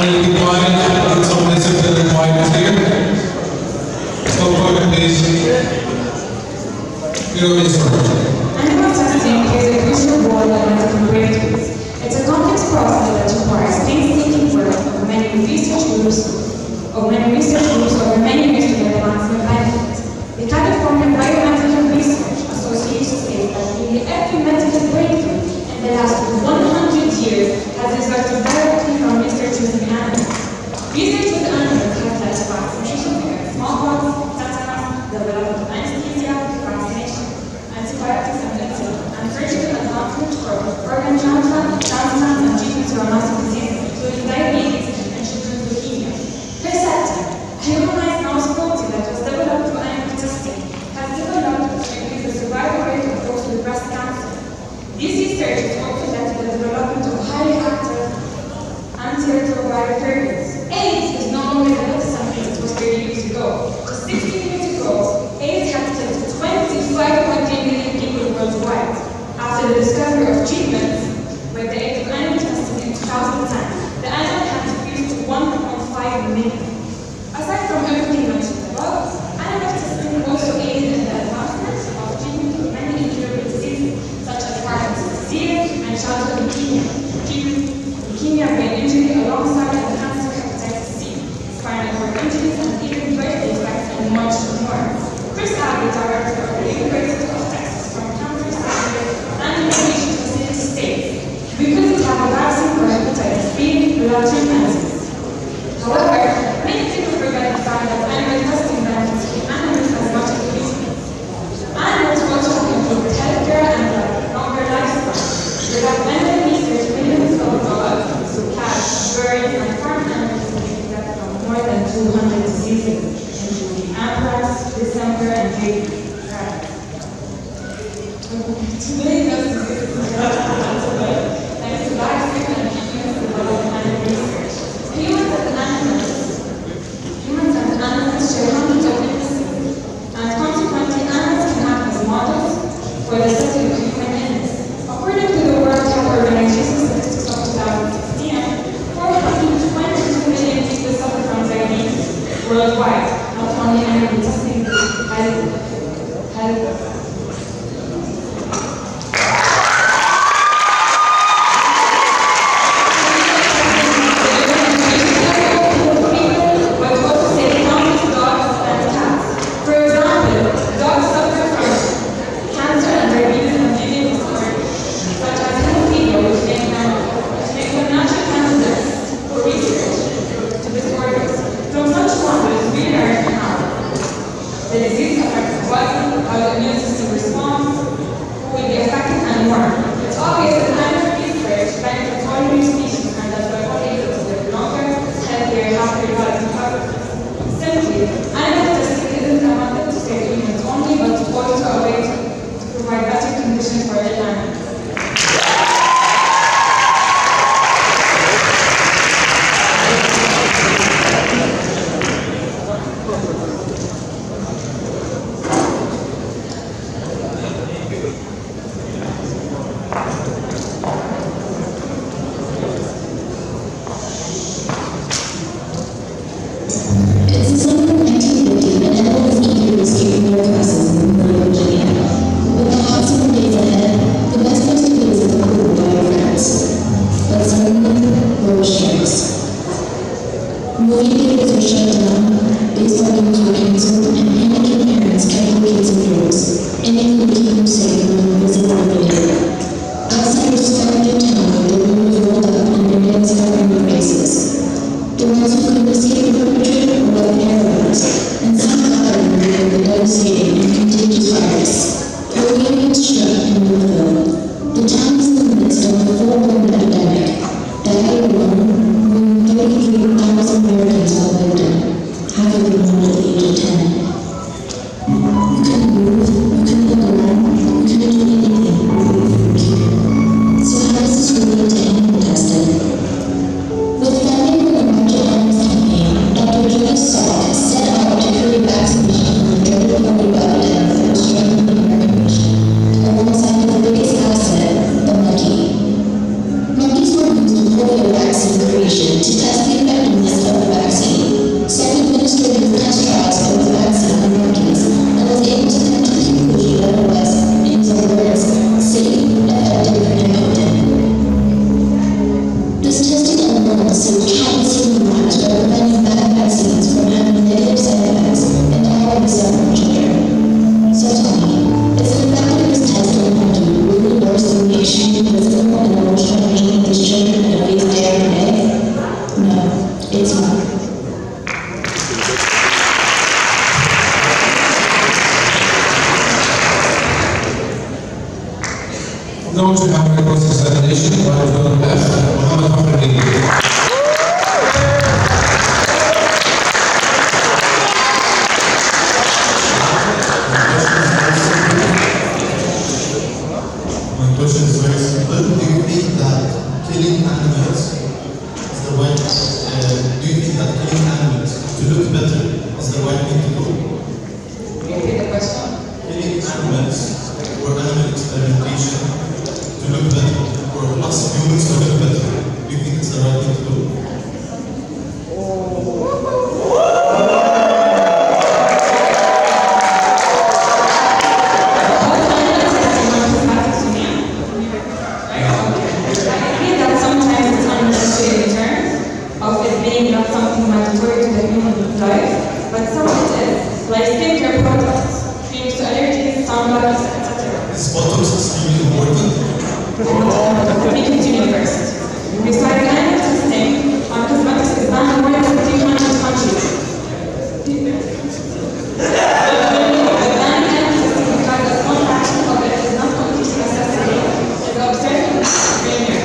Honorable Wine, and Solicitor Wine is here. So, please, your minister. Animal testing plays a crucial role in medical breakthroughs. It's a complex process that requires painstaking work of many research groups over many years to get the maximum benefit. The California Biomedical Research Association states that nearly every medical breakthrough in the last 100 years has resulted directly from research using animals. Research with animals has led to vaccination against smallpox, tetanus, development of anesthesia, vaccination, antibiotics and insulin, and surgical advancement for organ transplant and treatments for massive diseases, including diabetes and children's leukemia. Herceptin, a humanized mouse protein that was developed through animal testing, has developed to increase the survival rate of those with breast cancer. This research has also led to the development of highly active antiretroviral therapies. AIDS is no longer the medicine as it was 30 years ago. Just 16 years ago, AIDS had killed 25.3 million people worldwide. After the discovery of treatments with the aid of animal testing in 2010, the animal had decreased to 1.5 million. Aside from everything mentioned above, animal testing also aided in the advancement of treatment of many incurable diseases such as Parkinson's disease and childhood leukemia, treatment leukemia brain injury alongside the cancer hepatitis C, spinal cord injuries, and even birth defects, and much more. Chris Abbey, director of the University of Texas from Cancer Center and Innovation Facility, states, "We couldn't have a vaccine for hepatitis B without treatments." However, many people forget the fact that animal testing benefits animals as much as humans. Animals also have improved healthcare and longer lifespans. Without animal research, millions of dogs, cats, birds, and farm animals would be dead from more than 200 diseases, including anthrax, December, and rabies. Today, those diseases are thanks to vaccines and treatments developed in animal research. Humans and animals share hundreds of differences, and consequently, animals can act as models for the study of human illness. According to the World Health Organization statistics of 2016, 422 million people suffer from diabetes worldwide. Not only animal testing has vaccine creation to test the effectiveness of the vaccine. Self-administered test trials of the vaccine on monkeys and was able to come to the conclusion that it was, in his own words, safe, effective, and potent. This testing on animals saved countless human lives by preventing bad vaccines from having negative side effects and already suffering children. So tell me, is an effectiveness test on monkey really worse than the extreme physical and emotional pain these children have faced day after day? No, it's not. Now to have a cross-examination by Philip F. Mohammed Hafidi. My question is very simple. Do you think that killing animals is the right? Do you think that killing animals to look better is the right thing to do? Repeat the question. Killing animals or animal experimentation to look better, or us humans to look better, do you think it's the right thing to do? Is Botox extremely important? Let me continue first. We started animal testing on cosmetics is done in more than 300 countries. The ban animal testing because the small fraction of it is not completely necessary is observed in failure.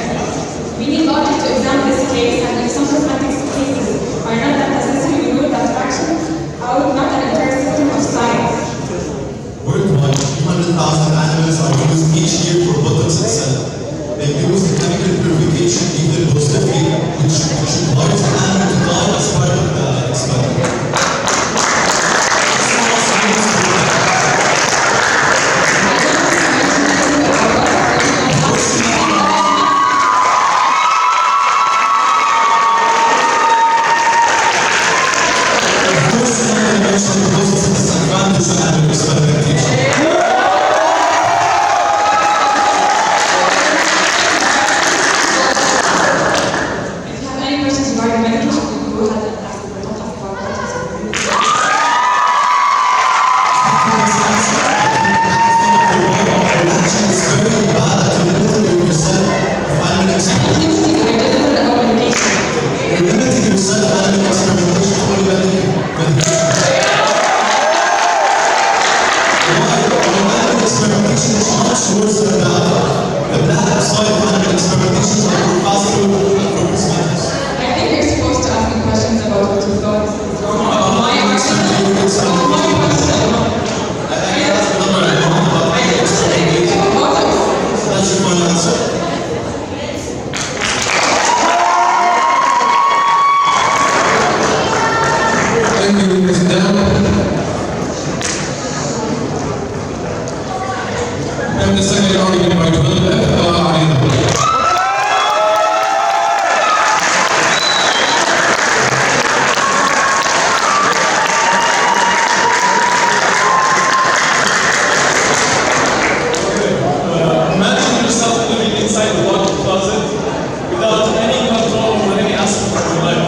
We need logic to examine this case, and if some cosmetics cases are not that necessary, we rule that fraction out, not an entire system of science. Worldwide, 200,000 animals are used each year for Botox itself. They use the chemical purification ether positively, which requires the animal to die as part of the experiment. Small science for that. Of course, I'm not mention the positive disadvantage of animal experimentation. If you have any questions regarding medication, you can go ahead and ask them. Don't talk about politics. It's very bad to limit yourself of animal experimentation. You're different about medication. You're limiting yourself of animal experimentation to only medication. Why? Animal experimentation is much worse than that. The bad side of animal experimentation is for fast food and for cosmetics. I think you're supposed to ask me questions about what you thought is wrong. My question. That's your final answer. Thank you, Mr. Dell. And the second argument by Philip F. Ali. Imagine yourself living inside a locked closet without any control over any aspect of your life.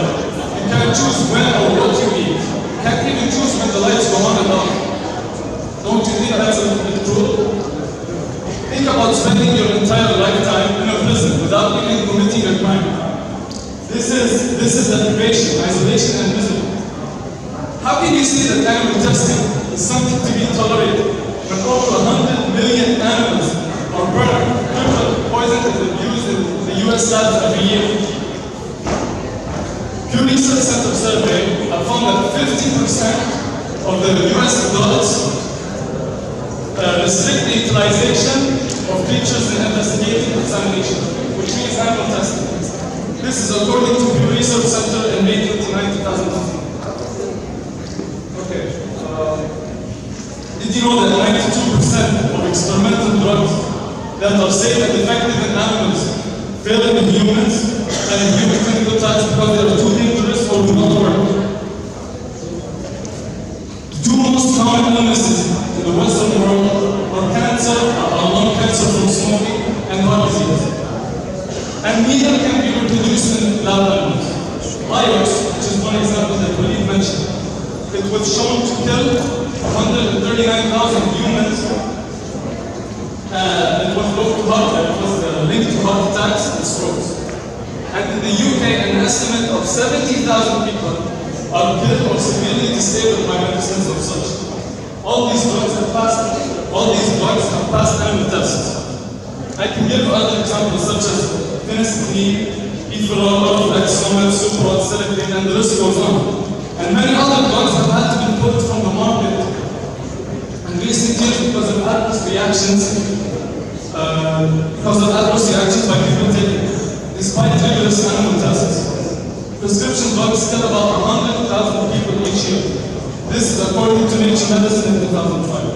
You can't choose when or what you eat. You can't even choose when the lights go on and off. Don't you think that's a little bit cruel? Think about spending your entire lifetime in a prison without even committing a crime. This is deprivation, isolation, and misery. How can you say that animal testing is something to be tolerated when over 100 million animals are burned, crippled, poisoned, and abused in the US labs every year? Pew Research Center survey have found that 50% of the US adults restrict the utilization of creatures in investigative examination, which means animal testing. This is according to Pew Research Center in May 29, 2015. Okay. Did you know that 92% of experimental drugs that are safe and effective in animals failing in humans, and in human clinical trials because they are too dangerous or do not work. The two most common illnesses in the Western world are cancer, lung cancer from smoking, and heart disease. And neither can be reproduced in lab animals. Virus, which is one example that Walid mentioned, it was shown to kill 139,000 humans. It was linked to heart attacks and strokes. And in the UK, an estimate of 70,000 people are killed or severely disabled by medicines of such. All these drugs have passed animal tests. I can give other examples such as phenylephrine, ethanol, Orflex, Somet, Suprot, Selectate, and the list goes on. And many other drugs have had to be put from the market in recent years because of adverse reactions by people taking, despite rigorous animal tests. Prescription drugs kill about 100,000 people each year. This is according to Nature Medicine in 2005.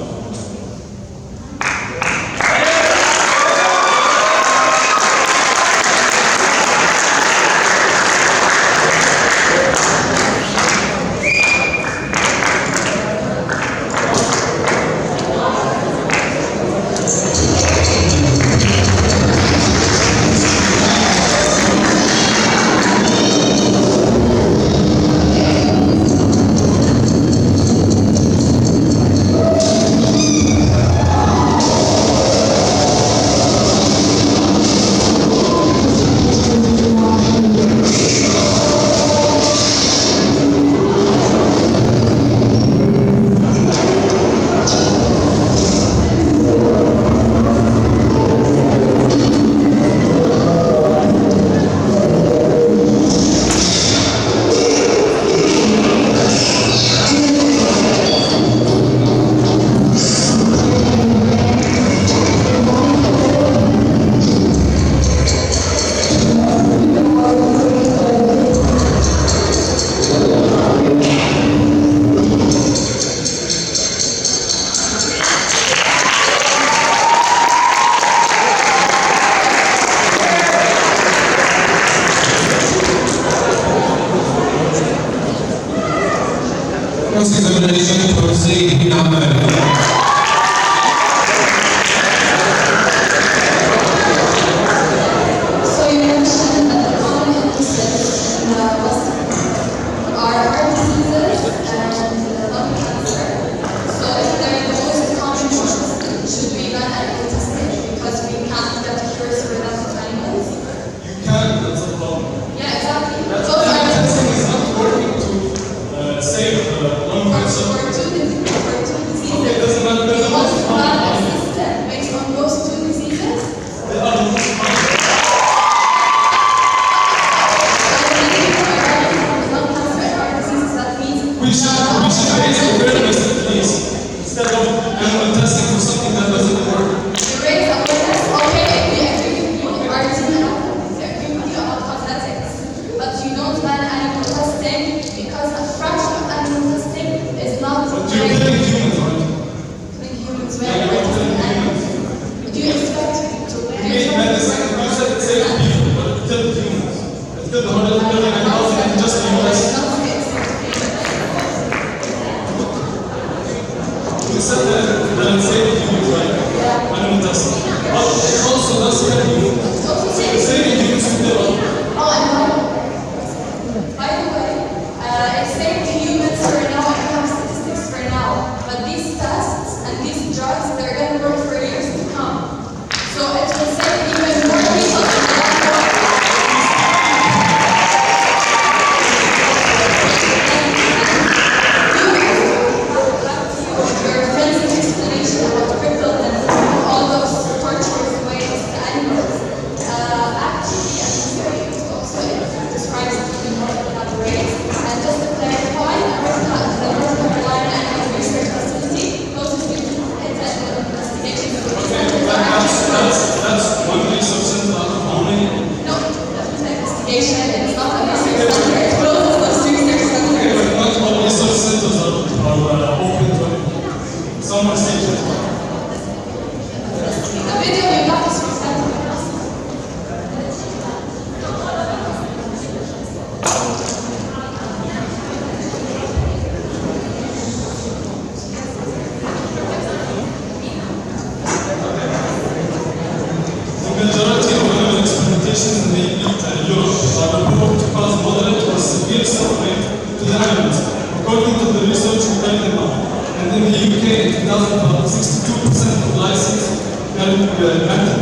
Cross-examination for Zaid bin Ahmed. So you mentioned that the common illnesses in the Western world are heart diseases and lung cancer. So if they're the most common ones, should we run animal testing because we can't get cures for them from animals? You can't, that's a problem. Yeah, exactly. That's Those are the testing is not working to save lung cancer. for two Okay, it diseases. doesn't matter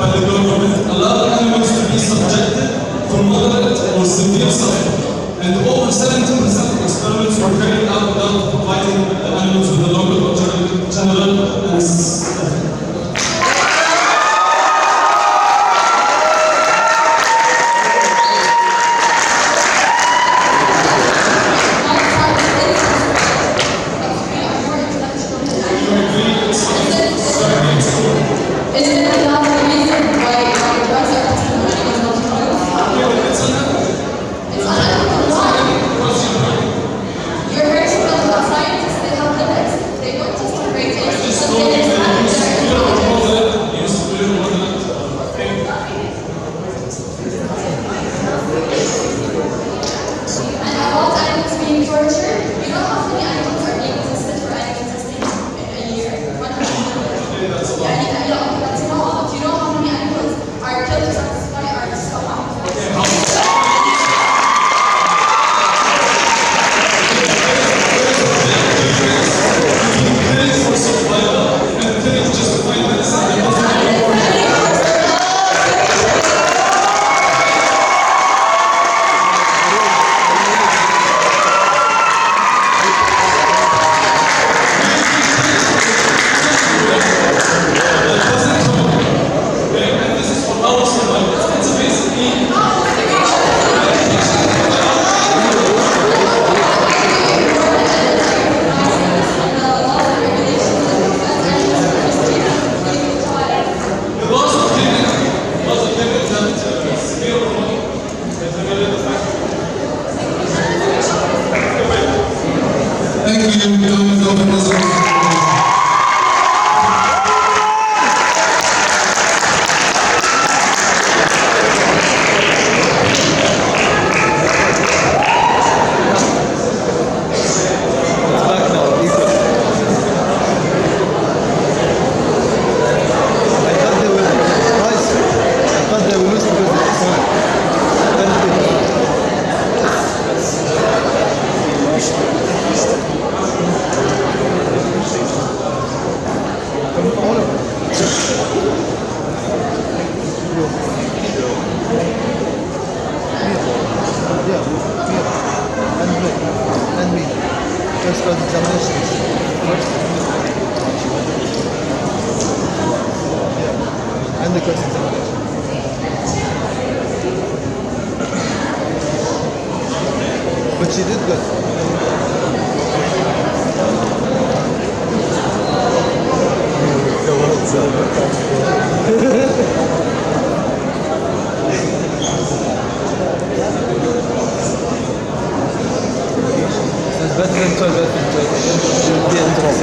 by the government allow animals to be subjected to moderate or severe suffering, and over 70% of experiments were carried out without providing the animals with a local general anesthesia. Isn't that not the reason why drugs are tested on animals not humans? It's unethical. Why? You're very smart about scientists. They have limits. They don't test on great things. Some things happen and about animals being tortured, you know how many animals are being tested for animal testing a year? 100 million. Yeah, that's not all. Do you know how many animals are killed to satisfy our stomach? For survival, and killing just to find medicine. And this is for our survival. It's a basic need. The laws of giving them severe money. Thank you, Governor. And me. Just got examinations. Yeah. And the question examination. But she did good. C'est better than toilet. You'll be in trouble.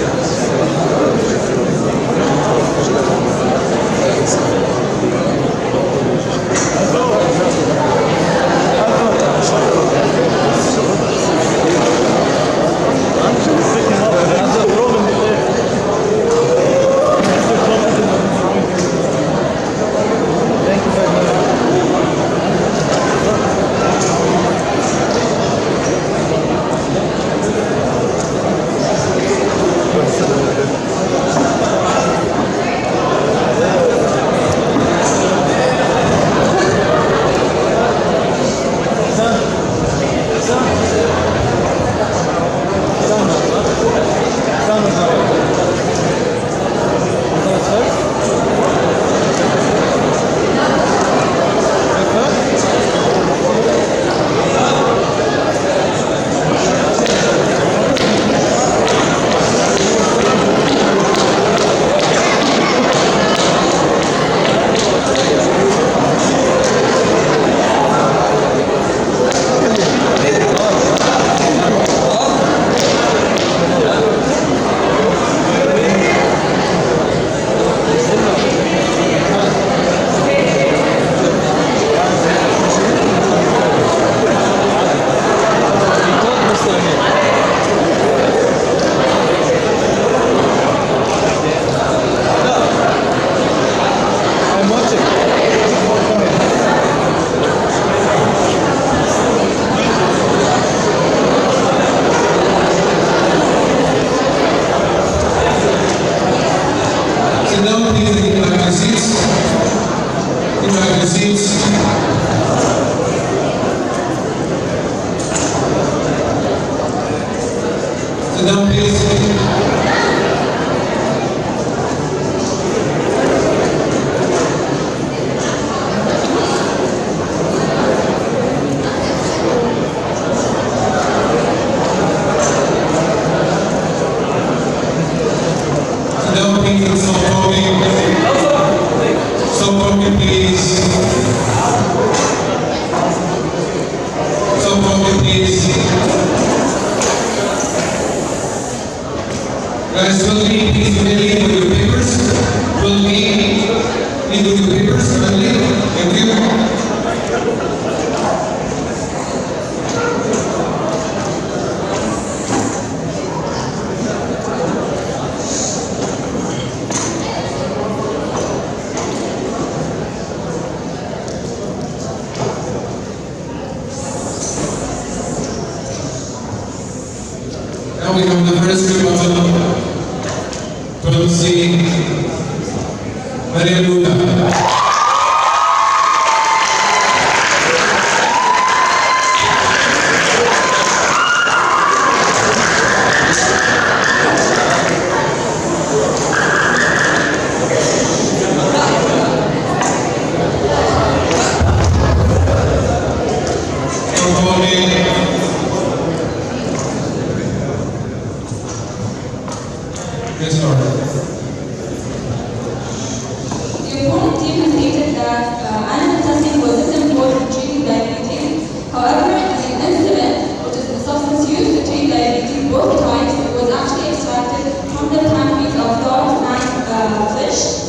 Sit down, please. Sit down, please, and stop talking. Stop talking, please. Stop talking, please. Guys, will we please leave with your papers? Will we leave with your papers? Kindly. Thank you. Now we have the first rebuttal from C. Maria Luna. Get started. The opponent team has stated that animal testing was disinvolved in treating diabetes. However, the insulin, which is the substance used to treat diabetes both times, was actually extracted from the pancreas of dogs and fish,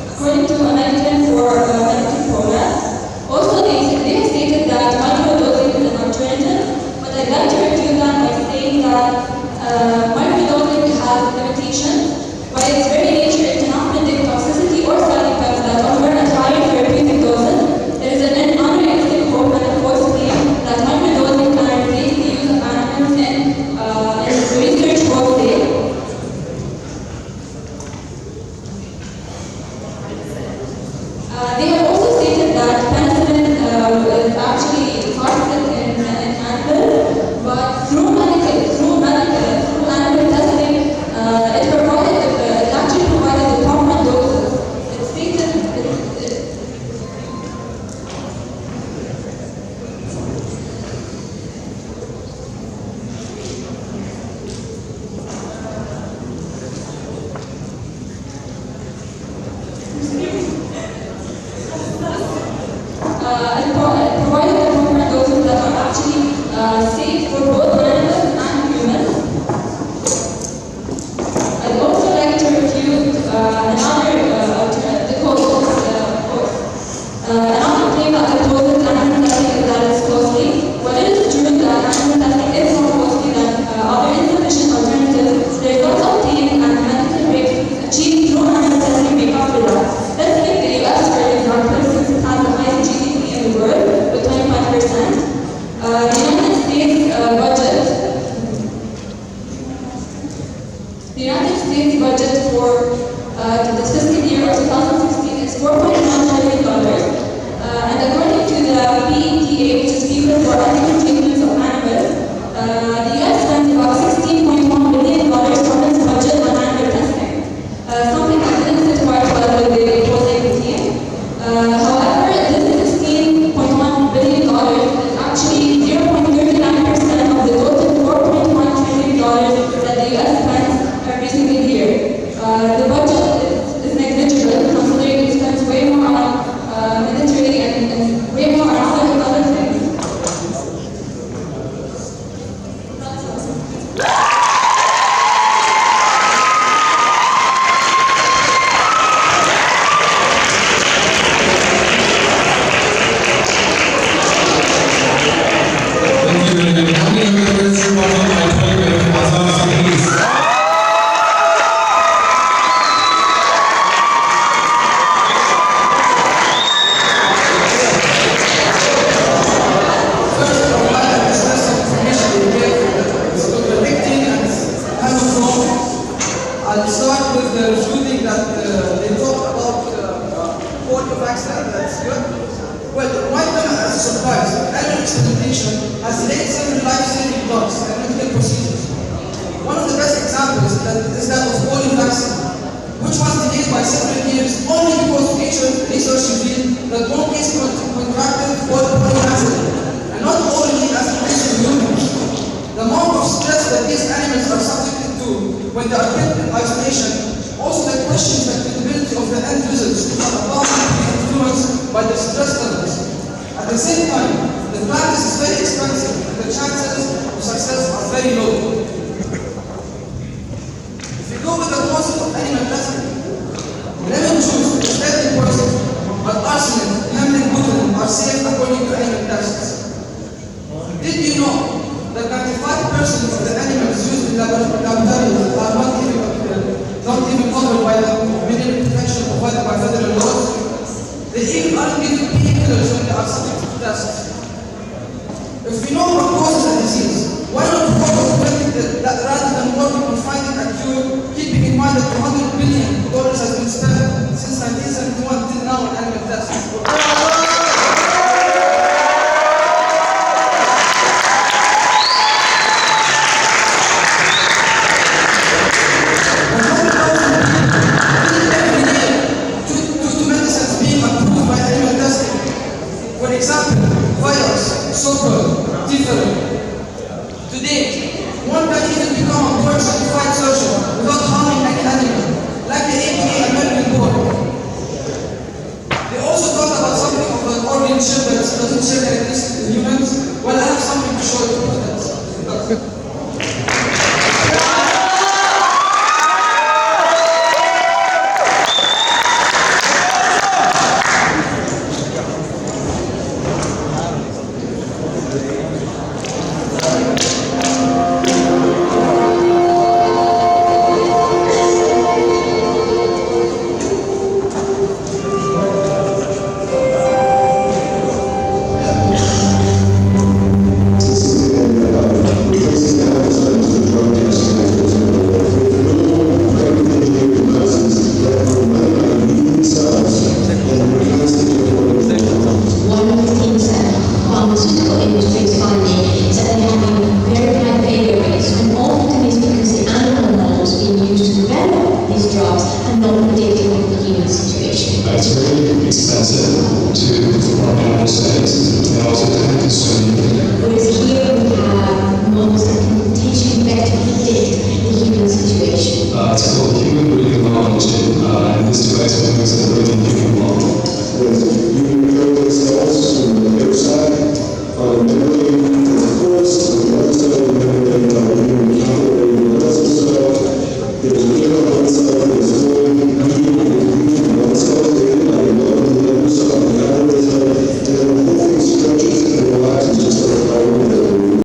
according to American Medical Progress. Also, they have stated that microdosing is an alternative, but I'd like to refute that by saying that microdosing has limitations. By its very nature, it cannot predict toxicity or side effects that occur at higher therapeutic doses. There is an unrealistic hope and a false claim that microdosing can replace the use of animals in research wholesale. They have also stated that penicillin is actually toxic in animals, but through animal testing, it actually provided the proper doses. It stated it provided the proper doses that are actually safe for both animals and humans. I'd also like to refute another claim that the closest animal testing is that it's costly. While it is true that animal testing is more costly than other insufficient alternatives, the results obtained and the medical breakthroughs achieved through animal testing make up for that. Let's take the US for example, since it has the highest GDP in the world with 25%. The United States budget for the fiscal year of 2016 is $4.1 billion. And according to the PETA, which is People for Ethical Treatment of Animals, the US spends about $16.1 billion from its budget on animal testing. Something that didn't sit quite well with the opposing team. However, this $16.1 billion is actually 0.39% of when they are kept in isolation. Also, the questions the credibility of the end users who are about to be influenced by the stress levels. At the same time, the practice is very expensive and the chances of success are very low. If you go with the concept of animal testing, lemon juice is deadly poison, but arsenic, hemp, and gluten are safe according to animal tests. Did you know that 95% of the animals used in laboratories are not even covered by the minimum protection provided by federal laws? They even aren't given painkillers when they are subject to tests. If we know what causes a disease, why not focus on preventing it rather than working on finding a cure, keeping in mind that $200 billion has been spent since 1971 till now on animal tests? For example, virus, so-called, different. Today, one can even become a board-certified surgeon without harming any animal, like the APA American Board. They also talk about something of an organ chip that doesn't share characteristics in humans. Well, I have something to show you about that. One of the things that pharmaceutical industry is finding